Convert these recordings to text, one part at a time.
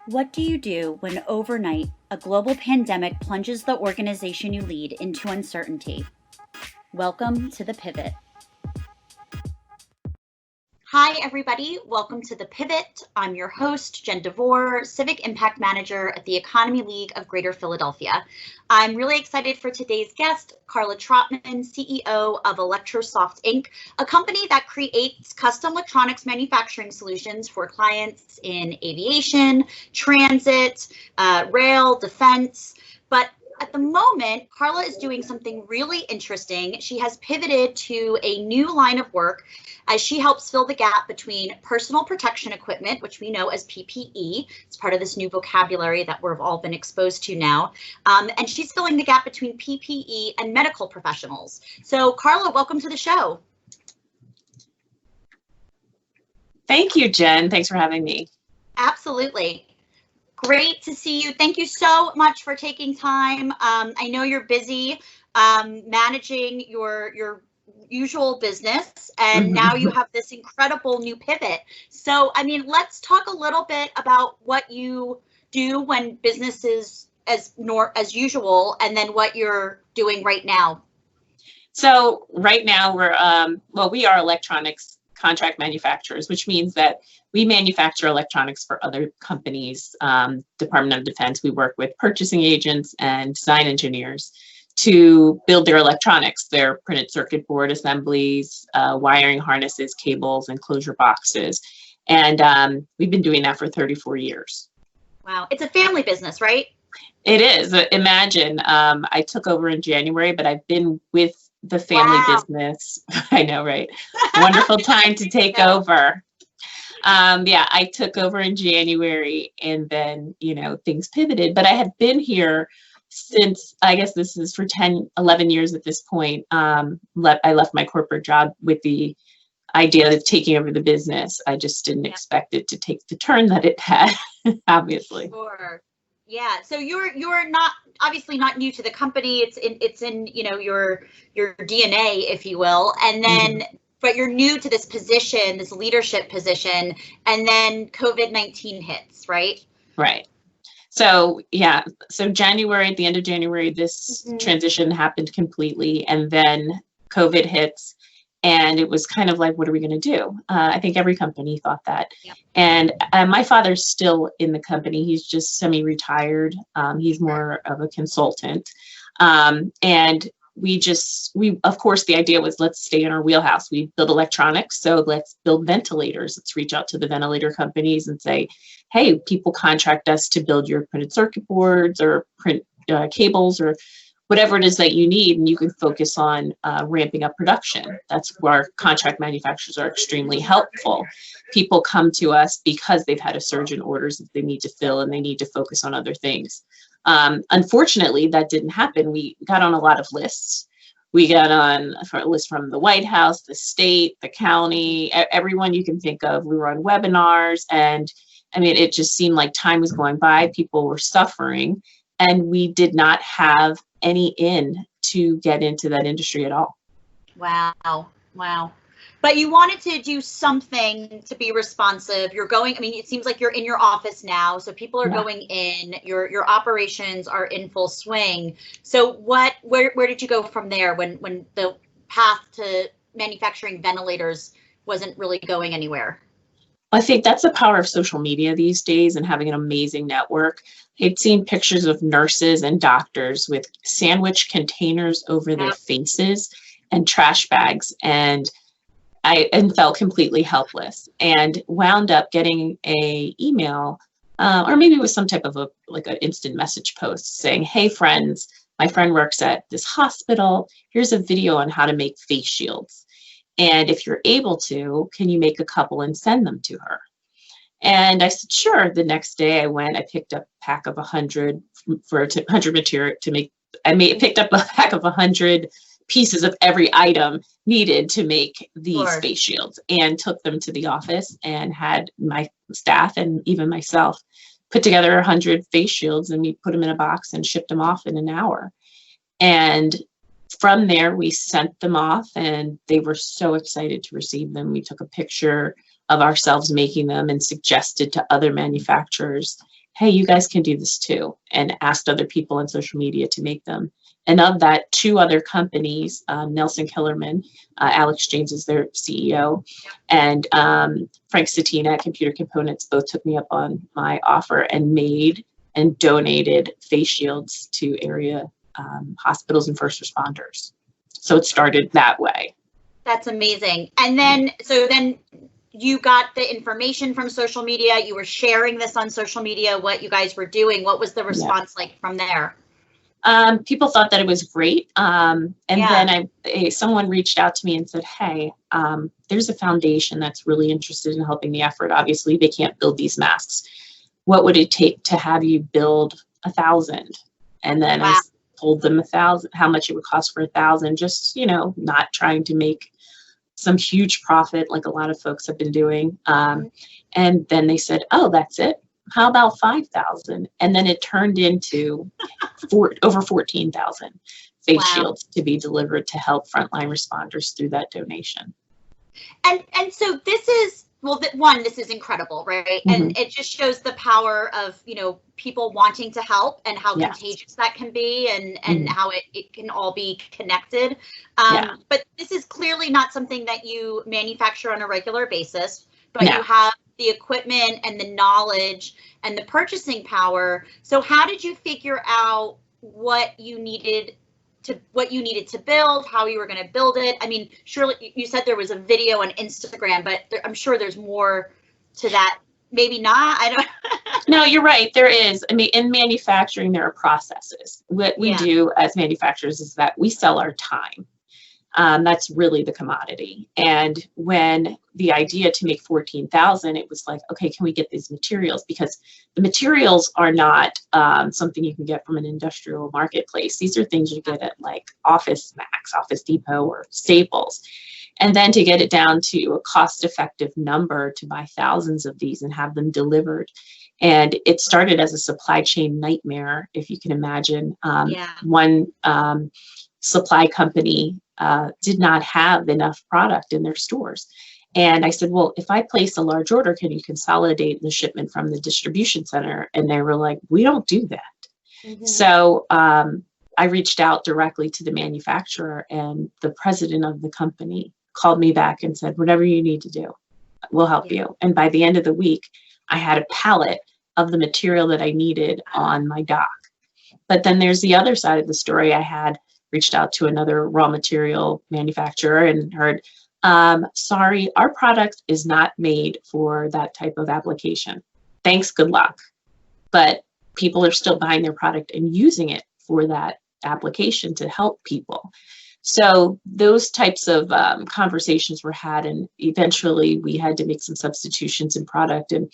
What do you do when overnight a global pandemic plunges the organization you lead into uncertainty? Welcome to the Pivot. Hi, everybody. Welcome to The Pivot. I'm your host, Jen DeVore, Civic Impact Manager at the Economy League of Greater Philadelphia. I'm really excited for today's guest, Karla Trotman, CEO of Electrosoft, Inc., a company that creates custom electronics manufacturing solutions for clients in aviation, transit, rail, defense. But at the moment, Karla is doing something really interesting. She has pivoted to a new line of work as she helps fill the gap between personal protection equipment, which we know as PPE. It's part of this new vocabulary that we've all been exposed to now. And she's filling the gap between PPE and medical professionals. So Karla, welcome to the show. Thank you, Jen. Thanks for having me. Absolutely. Great to see you. Thank you so much for taking time. I know you're busy managing your usual business, and now you have this incredible new pivot. So, I mean, let's talk a little bit about what you do when business is as usual, and then what you're doing right now. So right now we are electronics contract manufacturers, which means that we manufacture electronics for other companies, Department of Defense. We work with purchasing agents and design engineers to build their electronics, their printed circuit board assemblies, wiring harnesses, cables, enclosure boxes. And we've been doing that for 34 years. Wow. It's a family business, right? It is. Imagine, I took over in January, but I've been with the family business. I know, right? Wonderful time to take over. I took over in January, and then, things pivoted, but I had been here since, I guess this is for 10, 11 years at this point. I left my corporate job with the idea of taking over the business. I just didn't expect it to take the turn that it had, obviously. Sure. Yeah. So you're not obviously not new to the company. It's in your DNA, if you will. And then but you're new to this position, this leadership position, and then COVID-19 hits, right? Right. So January, at the end of January, this transition happened completely, and then COVID hits. And it was kind of like, what are we going to do? I think every company thought that. Yep. And my father's still in the company. He's just semi-retired. He's more of a consultant. And we, of course, the idea was, let's stay in our wheelhouse. We build electronics, so let's build ventilators. Let's reach out to the ventilator companies and say, hey, people contract us to build your printed circuit boards or print cables or whatever it is that you need, and you can focus on ramping up production. That's where contract manufacturers are extremely helpful. People come to us because they've had a surge in orders that they need to fill, and they need to focus on other things. Unfortunately, that didn't happen. We got on a lot of lists. We got on a list from the White House, the state, the county, everyone you can think of. We were on webinars, and I mean, it just seemed like time was going by. People were suffering, and we did not have any to get into that industry at all. Wow. But you wanted to do something to be responsive. You're going, I mean, it seems like you're in your office now, so people are going in, your operations are in full swing. So where did you go from there when the path to manufacturing ventilators wasn't really going anywhere? I think that's the power of social media these days and having an amazing network. I'd seen pictures of nurses and doctors with sandwich containers over their faces and trash bags, and I felt completely helpless, and wound up getting a email, or maybe it was some type of an instant message post saying, hey friends, my friend works at this hospital. Here's a video on how to make face shields. And if you're able to, can you make a couple and send them to her? And I said, sure. The next day I went, I picked up a pack of 100 for 100 material to make, picked up a pack of 100 pieces of every item needed to make these face shields, and took them to the office and had my staff and even myself put together 100 face shields, and we put them in a box and shipped them off in an hour. And from there, we sent them off, and they were so excited to receive them. We took a picture of ourselves making them and suggested to other manufacturers, hey, you guys can do this too, and asked other people on social media to make them. And of that, 2 other companies, Nelson Killerman, Alex James is their CEO, and Frank Satina at Computer Components both took me up on my offer and made and donated face shields to area hospitals and first responders. So it started that way. That's amazing. And then, so then you got the information from social media, you were sharing this on social media, what you guys were doing. What was the response like from there? People thought that it was great. And then someone reached out to me and said, hey, there's a foundation that's really interested in helping the effort. Obviously, they can't build these masks. What would it take to have you build 1,000? And then I told them 1,000, how much it would cost for 1,000, just, not trying to make some huge profit like a lot of folks have been doing. And then they said, oh, that's it. How about 5,000? And then it turned into over 14,000 face shields to be delivered to help frontline responders through that donation. And so this is, this is incredible, right? And it just shows the power of, people wanting to help and how contagious that can be, and how it can all be connected. But this is clearly not something that you manufacture on a regular basis, but you have the equipment and the knowledge and the purchasing power. So how did you figure out what you needed to build, how you were going to build it? I mean, surely you said there was a video on Instagram, but I'm sure there's more to that. Maybe not. I don't. No, you're right. There is. I mean, in manufacturing, there are processes. What we do as manufacturers is that we sell our time. That's really the commodity. And when the idea to make 14,000, it was like, okay, can we get these materials? Because the materials are not something you can get from an industrial marketplace. These are things you get at like Office Max, Office Depot, or Staples. And then to get it down to a cost-effective number to buy thousands of these and have them delivered. And it started as a supply chain nightmare, if you can imagine. One supply company did not have enough product in their stores. And I said, well, if I place a large order, can you consolidate the shipment from the distribution center? And they were like, we don't do that. So I reached out directly to the manufacturer, and the president of the company called me back and said, whatever you need to do, we'll help you. And by the end of the week, I had a pallet of the material that I needed on my dock. But then there's the other side of the story. I had reached out to another raw material manufacturer and heard, sorry, our product is not made for that type of application. Thanks, good luck. But people are still buying their product and using it for that application to help people. So those types of conversations were had, and eventually we had to make some substitutions in product, and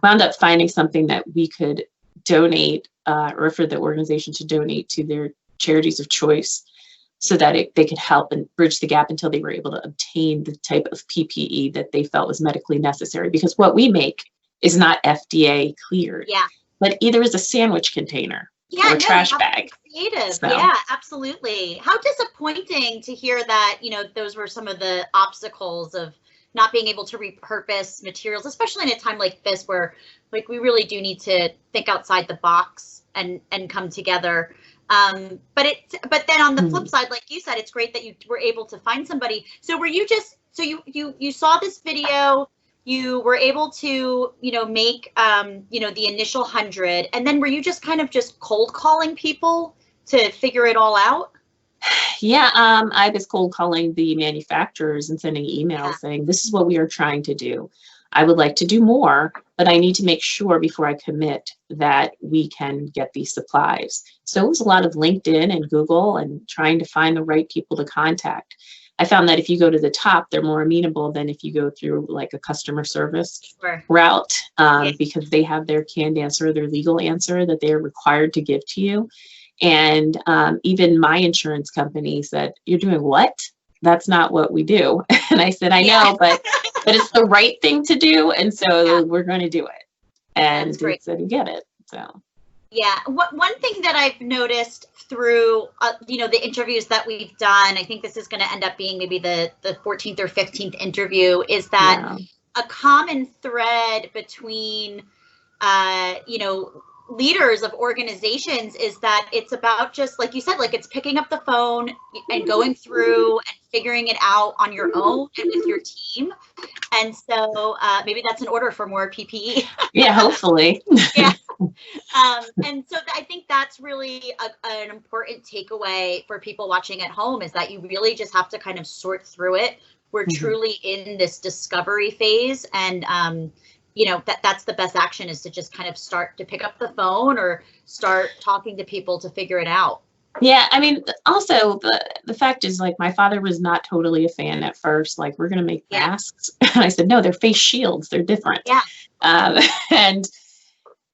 wound up finding something that we could donate, or for the organization to donate to their charities of choice, so that they could help and bridge the gap until they were able to obtain the type of PPE that they felt was medically necessary. Because what we make is not FDA cleared, but either is a sandwich container or a trash bag. Creative. So. Yeah, absolutely. How disappointing to hear that, those were some of the obstacles of not being able to repurpose materials, especially in a time like this where we really do need to think outside the box and come together. But then on the flip side, like you said, it's great that you were able to find somebody. So were you just, you saw this video, you were able to, make, the initial 100, and then were you just kind of just cold calling people to figure it all out? Yeah, I was cold calling the manufacturers and sending emails saying, this is what we are trying to do. I would like to do more, but I need to make sure before I commit that we can get these supplies. So it was a lot of LinkedIn and Google and trying to find the right people to contact. I found that if you go to the top, they're more amenable than if you go through like a customer service route, because they have their canned answer, their legal answer that they're required to give to you. And even my insurance company said, you're doing what? That's not what we do. And I said, I know, but it's the right thing to do. And so we're going to do it. And they said, you get it. So. Yeah. One thing that I've noticed through, the interviews that we've done, I think this is going to end up being maybe the 14th or 15th interview, is that a common thread between you know, leaders of organizations is that it's about, just like you said, like it's picking up the phone and going through and figuring it out on your own and with your team. And so maybe that's an order for more PPE. Yeah, hopefully. Yeah. And so I think that's really an important takeaway for people watching at home, is that you really just have to kind of sort through it. We're truly in this discovery phase, and you know, that's the best action, is to just kind of start to pick up the phone or start talking to people to figure it out. Yeah, I mean, also the fact is, like, my father was not totally a fan at first. Like, we're going to make masks. And I said, no, they're face shields. They're different. Yeah.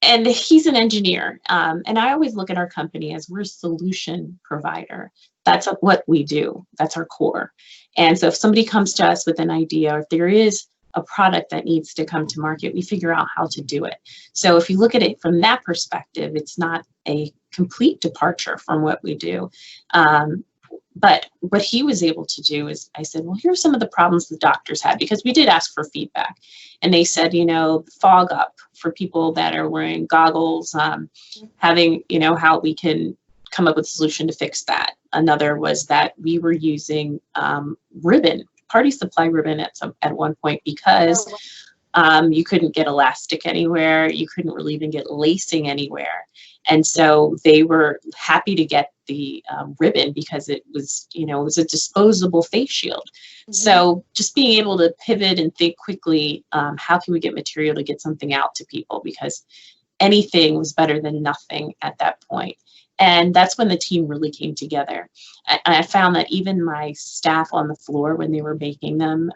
And he's an engineer. And I always look at our company as we're a solution provider. That's what we do. That's our core. And so if somebody comes to us with an idea, or if there is a product that needs to come to market, we figure out how to do it. So if you look at it from that perspective, it's not a complete departure from what we do. But what he was able to do is, I said, well, here are some of the problems the doctors had, because we did ask for feedback. And they said, you know, fog up for people that are wearing goggles, having, you know, how we can come up with a solution to fix that. Another was that we were using ribbon, party supply ribbon at one point, because you couldn't get elastic anywhere. You couldn't really even get lacing anywhere. And so they were happy to get the ribbon, because it was, you know, it was a disposable face shield. So just being able to pivot and think quickly, how can we get material to get something out to people? Because anything was better than nothing at that point. And that's when the team really came together. And I found that even my staff on the floor, when they were making them,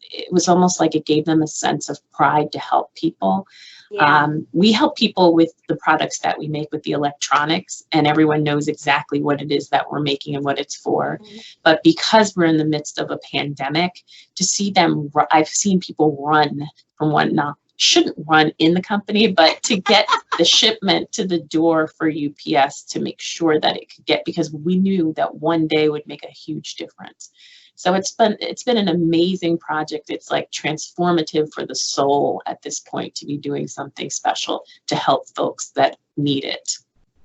it was almost like it gave them a sense of pride to help people. Yeah. We help people with the products that we make with the electronics, and everyone knows exactly what it is that we're making and what it's for. But because we're in the midst of a pandemic, to see them, I've seen people run from one, not shouldn't run in the company, but to get the shipment to the door for UPS to make sure that it could get, because we knew that one day would make a huge difference. So it's been an amazing project. It's like transformative for the soul at this point, to be doing something special to help folks that need it.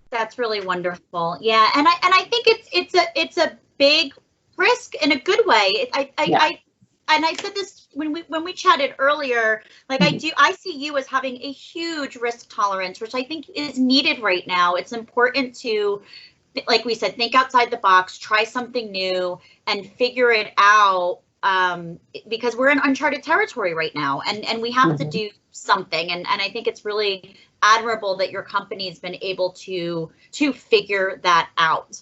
That's really wonderful. Yeah, and I think it's a big risk in a good way. I said this when we chatted earlier, like I see you as having a huge risk tolerance, which I think is needed right now. It's important to, like we said, think outside the box, try something new, and figure it out, because we're in uncharted territory right now, and we have to do something. And I think it's really admirable that your company's been able to figure that out.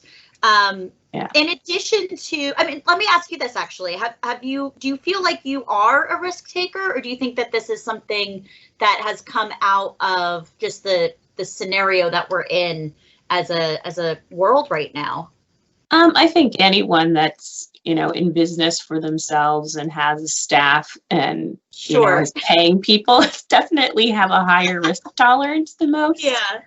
In addition to, I mean, let me ask you this actually, do you feel like you are a risk taker, or do you think that this is something that has come out of just the scenario that we're in as a world right now? I think anyone that's, you know, in business for themselves and has a staff and you know, is paying people definitely have a higher risk tolerance than most. Yeah.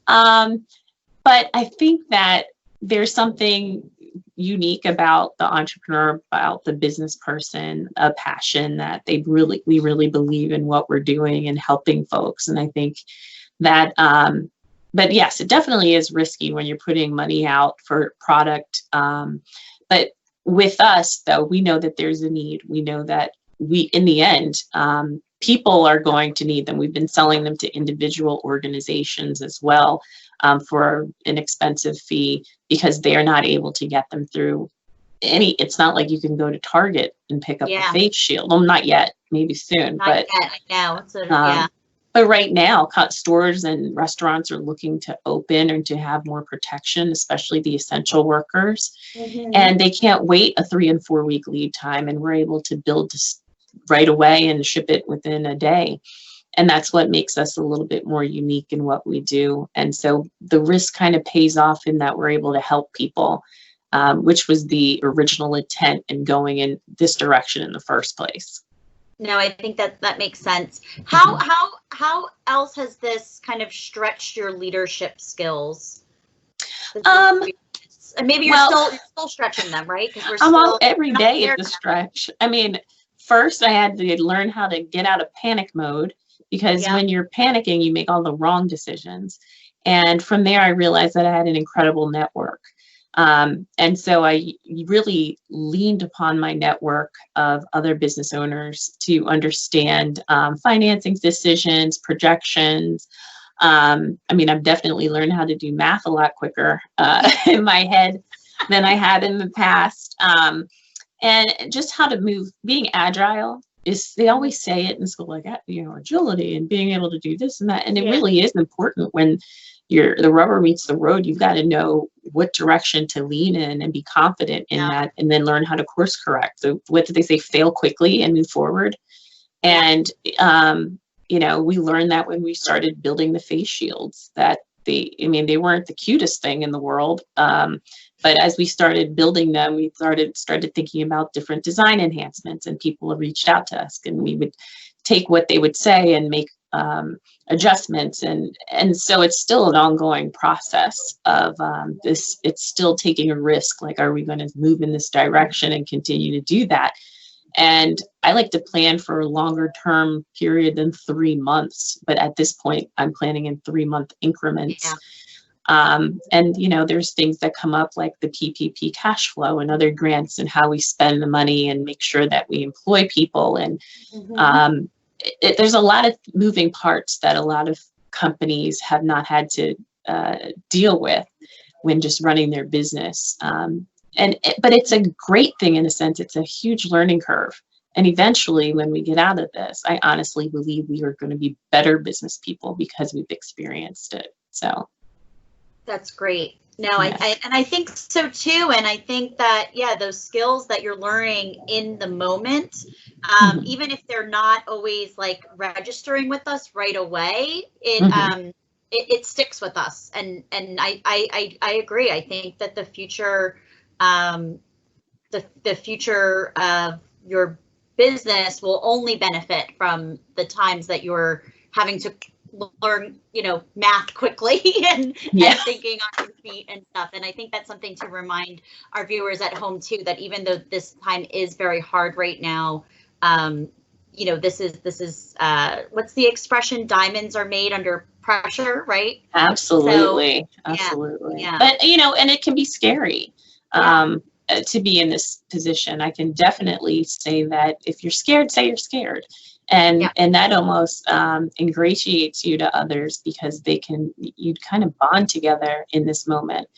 But I think that there's something unique about the entrepreneur, about the business person, a passion that we really believe in what we're doing and helping folks. And I think that, but yes, it definitely is risky when you're putting money out for product. But with us, though, we know that there's a need. We know that in the end, people are going to need them. We've been selling them to individual organizations as well, for an expensive fee, because they are not able to get them through it's not like you can go to Target and pick up a face shield. Well, not yet, maybe soon. Not yet, I know. But right now, stores and restaurants are looking to open and to have more protection, especially the essential workers. And they can't wait a 3 and 4 week lead time, and we're able to build right away and ship it within a day. And that's what makes us a little bit more unique in what we do. And so the risk kind of pays off in that we're able to help people, which was the original intent in going in this direction in the first place. No, I think that makes sense. How else has this kind of stretched your leadership skills? Maybe you're still stretching them, right? Because every day is a stretch. I mean, first I had to learn how to get out of panic mode because when you're panicking, you make all the wrong decisions. And from there, I realized that I had an incredible network. And so I really leaned upon my network of other business owners to understand financing decisions, projections. I mean, I've definitely learned how to do math a lot quicker in my head than I had in the past. And just how to move, being agile is, they always say it in school, like, agility and being able to do this and that. And it really is important when the rubber meets the road. You've got to know what direction to lean in and be confident in that, and then learn how to course correct. So what do they say? Fail quickly and move forward. And, we learned that when we started building the face shields, that they weren't the cutest thing in the world. But as we started building them, we started thinking about different design enhancements, and people have reached out to us, and we would take what they would say and make adjustments. And so it's still an ongoing process of this. It's still taking a risk. Like, are we going to move in this direction and continue to do that? And I like to plan for a longer term period than 3 months. But at this point, I'm planning in 3-month increments. And, there's things that come up like the PPP cash flow and other grants, and how we spend the money and make sure that we employ people. And there's a lot of moving parts that a lot of companies have not had to deal with when just running their business. But it's a great thing in a sense. It's a huge learning curve. And eventually, when we get out of this, I honestly believe we are going to be better business people because we've experienced it. So that's great. No, I think so too. And I think that, those skills that you're learning in the moment, even if they're not always like registering with us right away, it sticks with us. And I agree. I think that the future, the future of your business will only benefit from the times that you're having to learn, math quickly and thinking on your feet and stuff. And I think that's something to remind our viewers at home too, that even though this time is very hard right now, this is what's the expression? Diamonds are made under pressure, right? Absolutely. So, absolutely. Yeah. But, and it can be scary to be in this position. I can definitely say that if you're scared, say you're scared. And that almost ingratiates you to others, because you'd kind of bond together in this moment.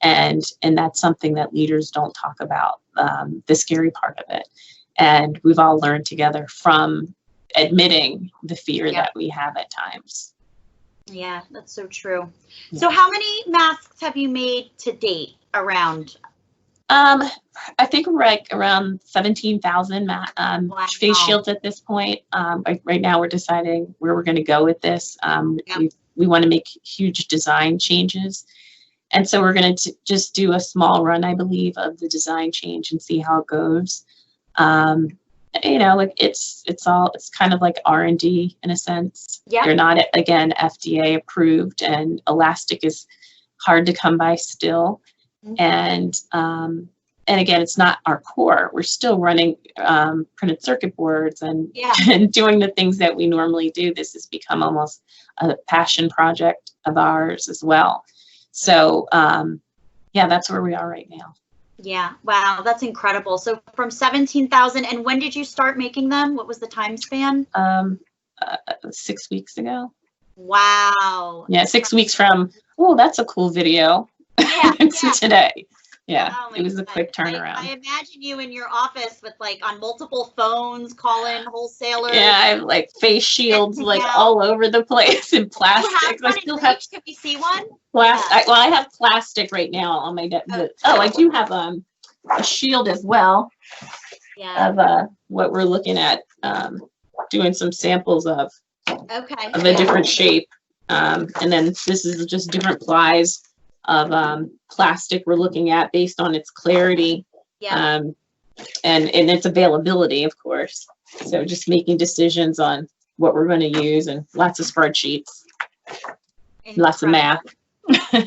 And that's something that leaders don't talk about, the scary part of it. And we've all learned together from admitting the fear that we have at times. Yeah, that's so true. Yeah. So how many masks have you made to date around? I think we're like around 17,000 face shields at this point. Right now we're deciding where we're going to go with this. We want to make huge design changes. And so we're going to just do a small run, I believe, of the design change and see how it goes. It's kind of like R&D in a sense. Yeah. They're not, again, FDA approved, and elastic is hard to come by still. And again, it's not our core. We're still running printed circuit boards and doing the things that we normally do. This has become almost a passion project of ours as well. So that's where we are right now. Yeah. Wow. That's incredible. So from 17,000, and when did you start making them? What was the time span? 6 weeks ago. Wow. Yeah. 6 weeks from, that's a cool video. To today. Yeah, it was a quick turnaround. I imagine you in your office with on multiple phones, calling wholesalers. Yeah, I have face shields all over the place in plastic. I still have. Can we see one? I have plastic right now on my desk. I do have a shield as well. Yeah. Of what we're looking at, doing some samples of. Okay. Of a different shape, and then this is just different plies of plastic we're looking at based on its clarity and its availability, of course. So just making decisions on what we're going to use, and lots of spreadsheets, lots of math.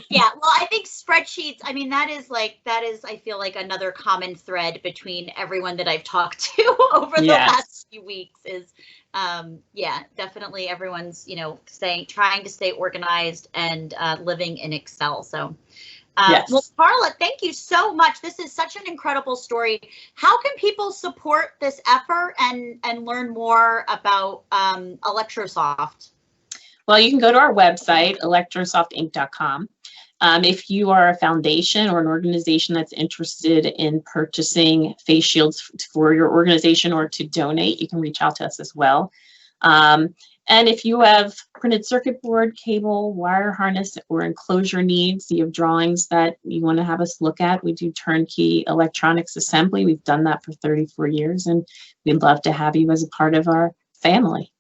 Yeah, well, I think spreadsheets, I mean, that is, I feel like another common thread between everyone that I've talked to over the last few weeks is, yeah, definitely everyone's, trying to stay organized and living in Excel. So, well, Karla, thank you so much. This is such an incredible story. How can people support this effort and learn more about Electrosoft? Well, you can go to our website, electrosoftinc.com. If you are a foundation or an organization that's interested in purchasing face shields for your organization or to donate, you can reach out to us as well. And if you have printed circuit board, cable, wire harness, or enclosure needs, you have drawings that you want to have us look at, we do turnkey electronics assembly. We've done that for 34 years, and we'd love to have you as a part of our family.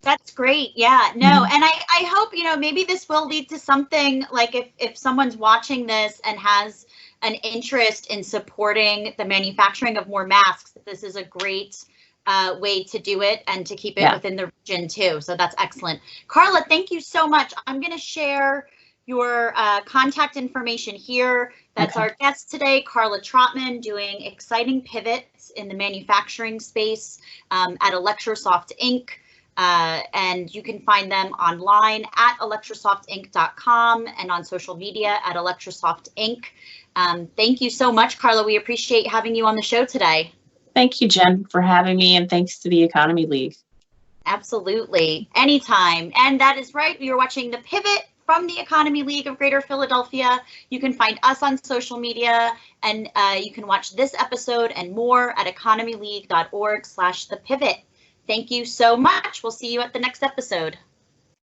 That's great. Yeah, no, and I hope, maybe this will lead to something like if someone's watching this and has an interest in supporting the manufacturing of more masks, this is a great way to do it and to keep it within the region too. So that's excellent. Karla, thank you so much. I'm going to share your contact information here. That's our guest today, Karla Trotman, doing exciting pivots in the manufacturing space at Electrosoft Inc. And you can find them online at electrosoftinc.com and on social media at Electrosoft Inc. Thank you so much, Karla. We appreciate having you on the show today. Thank you, Jen, for having me, and thanks to the Economy League. Absolutely. Anytime. And that is right. You're watching The Pivot from the Economy League of Greater Philadelphia. You can find us on social media, and you can watch this episode and more at economyleague.org/thepivot. Thank you so much. We'll see you at the next episode.